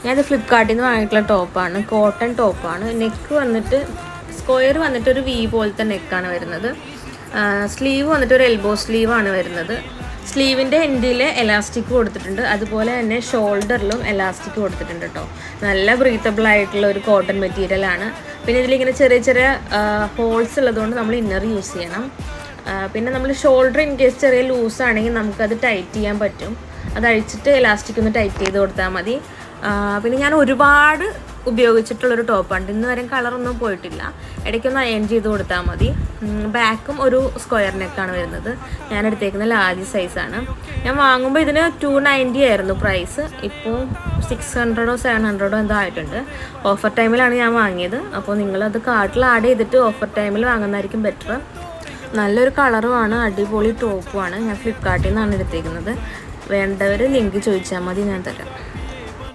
ഞാനത് ഫ്ലിപ്കാർട്ടിൽ നിന്ന് വാങ്ങിയിട്ടുള്ള ടോപ്പാണ്, കോട്ടൺ ടോപ്പാണ്. നെക്ക് വന്നിട്ട് സ്ക്വയർ വന്നിട്ട് ഒരു വി പോലത്തെ നെക്കാണ് വരുന്നത്. സ്ലീവ് വന്നിട്ട് ഒരു എൽബോ സ്ലീവാണ് വരുന്നത്. സ്ലീവിൻ്റെ എൻഡിൽ എലാസ്റ്റിക് കൊടുത്തിട്ടുണ്ട്, അതുപോലെ തന്നെ ഷോൾഡറിലും എലാസ്റ്റിക് കൊടുത്തിട്ടുണ്ട് കേട്ടോ. നല്ല ബ്രീത്തബിൾ ആയിട്ടുള്ള ഒരു കോട്ടൺ മെറ്റീരിയലാണ്. പിന്നെ ഇതിലിങ്ങനെ ചെറിയ ചെറിയ ഹോൾസ് ഉള്ളതുകൊണ്ട് നമ്മൾ ഇന്നർ യൂസ് ചെയ്യണം. പിന്നെ നമ്മൾ ഷോൾഡർ ഇൻ കേസ് ചെറിയ ലൂസാണെങ്കിൽ നമുക്കത് ടൈറ്റ് ചെയ്യാൻ പറ്റും. അത് അഴിച്ചിട്ട് എലാസ്റ്റിക് ഒന്ന് ടൈറ്റ് ചെയ്ത് കൊടുത്താൽ മതി. പിന്നെ ഞാൻ ഒരുപാട് ഉപയോഗിച്ചിട്ടുള്ളൊരു ടോപ്പാണ്. ഇന്ന് വരെ കളറൊന്നും പോയിട്ടില്ല. ഇടയ്ക്കൊന്ന് അയൺ ചെയ്ത് കൊടുത്താൽ മതി. ബാക്കും ഒരു സ്ക്വയർ നെക്കാണ് വരുന്നത്. ഞാൻ എടുത്തേക്കുന്ന ലാർജ് സൈസാണ്. ഞാൻ വാങ്ങുമ്പോൾ ഇതിന് 290 ആയിരുന്നു പ്രൈസ്. ഇപ്പോൾ 600 700 എന്തോ ആയിട്ടുണ്ട്. ഓഫർ ടൈമിലാണ് ഞാൻ വാങ്ങിയത്. അപ്പോൾ നിങ്ങളത് കാർട്ടിൽ ആഡ് ചെയ്തിട്ട് ഓഫർ ടൈമിൽ വാങ്ങുന്നതായിരിക്കും ബെറ്റർ. നല്ലൊരു കളറുമാണ്, അടിപൊളി ടോപ്പുമാണ്. ഞാൻ ഫ്ലിപ്കാർട്ടിൽ നിന്നാണ് എടുത്തേക്കുന്നത്. വേണ്ടവർ ലിങ്ക് ചോദിച്ചാൽ മതി, ഞാൻ തരാം.